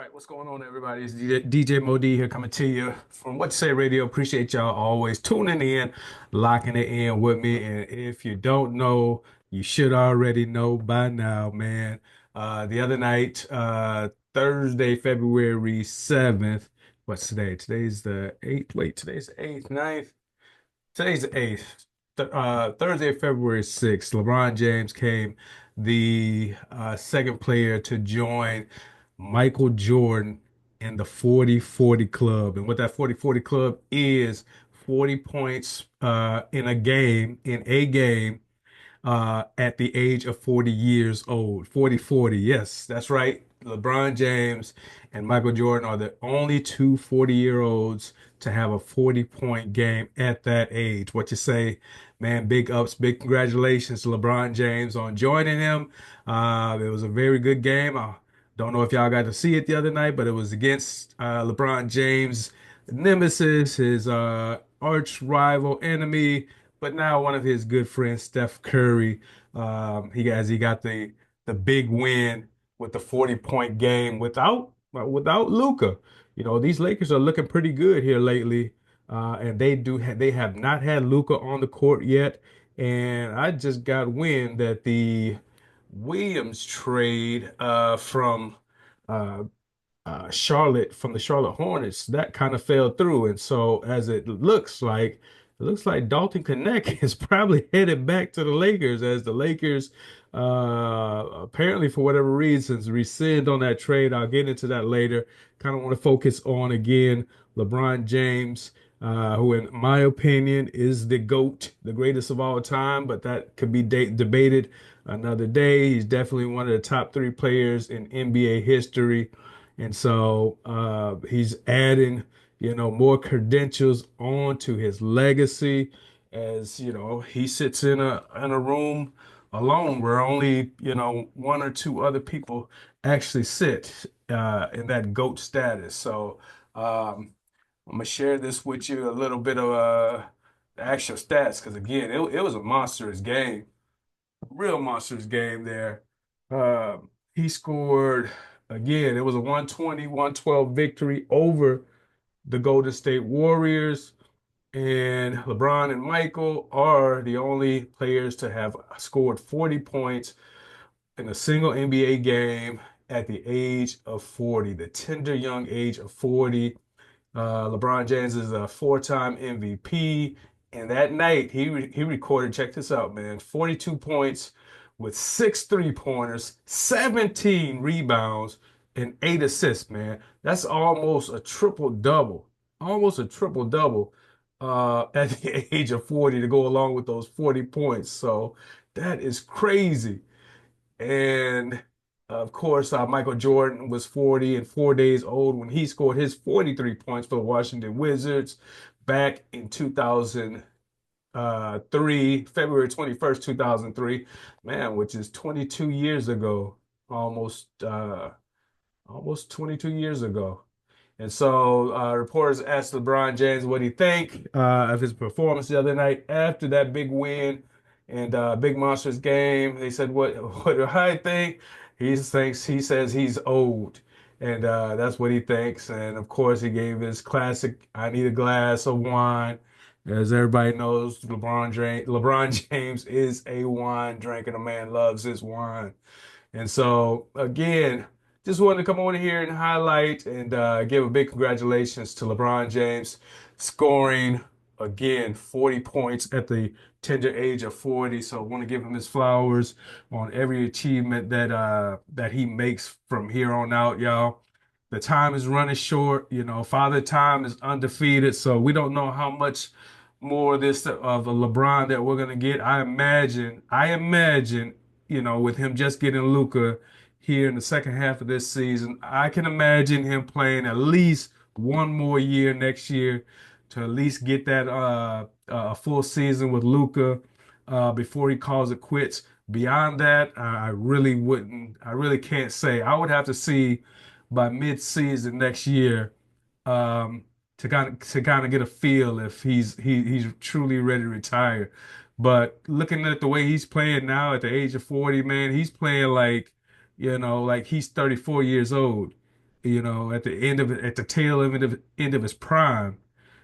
right, what's going on, everybody? It's DJ Modi here coming to you from What You Say Radio. Appreciate y'all always tuning in, locking it in with me. And if you don't know, you should already know by now, man. The other night, Thursday, February 7th, what's today? Today's the 8th. Wait, today's the 8th, 9th. Today's the 8th. Thursday, February 6th, LeBron James came the second player to join Michael Jordan in the 40-40 club. And what that 40-40 club is, 40 points in a game, at the age of 40 years old. 40-40. Yes, that's right. LeBron James and Michael Jordan are the only two 40-year-olds to have a 40-point game at that age. What you say, man? Big ups, big congratulations to LeBron James on joining him. It was a very good game. I don't know if y'all got to see it the other night, but it was against LeBron James' nemesis, his arch rival enemy, but now one of his good friends, Steph Curry. He got the big win with the 40-point game without Luca. You know, these Lakers are looking pretty good here lately. And they have not had Luca on the court yet. And I just got wind that the Williams trade uh, Charlotte from the Charlotte Hornets, that kind of fell through. And so as it looks like Dalton Connect is probably headed back to the Lakers as the Lakers apparently for whatever reasons rescind on that trade. I'll get into that later. Kind of want to focus on again LeBron James, who in my opinion is the GOAT, the greatest of all time, but that could be debated another day. He's definitely one of the top three players in NBA history. And so he's adding, more credentials onto his legacy as, he sits in a room alone where only, one or two other people actually sit in that GOAT status. So I'm gonna share this with you a little bit of the actual stats because again, it was a monstrous game, real monsters game there. He scored again. It was a 120-112 victory over the Golden State Warriors. And LeBron and Michael are the only players to have scored 40 points in a single NBA game at the age of 40, the tender young age of 40. LeBron James is a four-time MVP, and that night he recorded. Check this out, man! 42 points with six three-pointers, 17 rebounds, and eight assists. Man, that's almost a triple double. Almost a triple double at the age of 40 to go along with those 40 points. So that is crazy. And of course, Michael Jordan was 40 and 4 days old when he scored his 43 points for the Washington Wizards back in 2003, February 21st, 2003, man, which is 22 years ago, almost 22 years ago. And so reporters asked LeBron James what he think of his performance the other night after that big win and big monsters game. They said what do I think? He says he's old, and that's what he thinks. And of course, he gave his classic "I need a glass of wine." As everybody knows, LeBron James is a wine drinker. The man loves his wine. And so, again, just wanted to come on here and highlight and give a big congratulations to LeBron James scoring again 40 points at the tender age of 40. So I want to give him his flowers on every achievement that he makes from here on out, y'all. The time is running short. Father Time is undefeated, so we don't know how much more of this of a LeBron that we're gonna get. I imagine, with him just getting Luca here in the second half of this season, I can imagine him playing at least one more year next year to at least get that a full season with Luca before he calls it quits. Beyond that, I really wouldn't. I really can't say. I would have to see by mid-season next year um, to kind of get a feel if he's truly ready to retire. But looking at the way he's playing now at the age of 40, man, he's playing like he's 34 years old. at the end of it, at the end of his prime,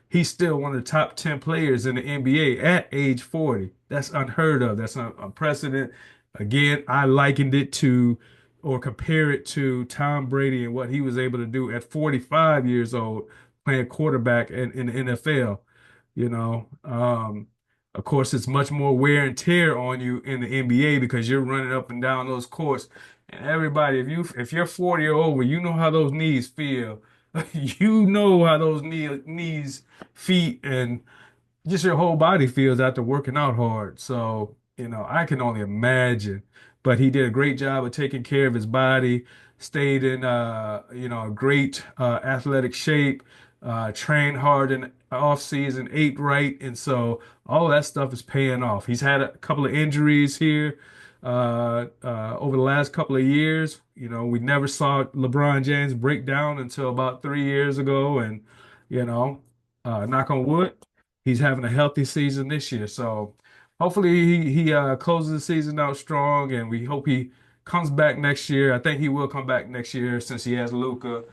he's still one of the top 10 players in the NBA at age 40. That's unheard of. That's unprecedented. Again, I likened it to or compare it to Tom Brady and what he was able to do at 45 years old playing quarterback in the NFL. You know, of course, it's much more wear and tear on you in the NBA because you're running up and down those courts. And everybody, if you're 40 or over, you know how those knees feel. You know how those knees, feet, and just your whole body feels after working out hard. So, I can only imagine. But he did a great job of taking care of his body, stayed in a great athletic shape, trained hard in off season, ate right, and so all that stuff is paying off. He's had a couple of injuries here over the last couple of years. We never saw LeBron James break down until about 3 years ago, and knock on wood, he's having a healthy season this year. So hopefully he closes the season out strong, and we hope he comes back next year. I think he will come back next year since he has Luca,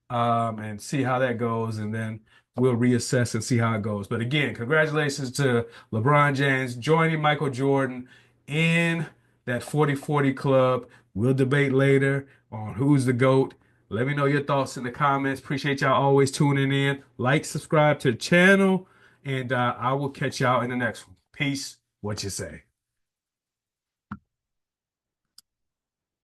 and see how that goes, and then we'll reassess and see how it goes. But again, congratulations to LeBron James joining Michael Jordan in that 40-40 club. We'll debate later on who's the GOAT. Let me know your thoughts in the comments. Appreciate y'all always tuning in. Like, subscribe to the channel, and I will catch y'all in the next one. Peace. What you say?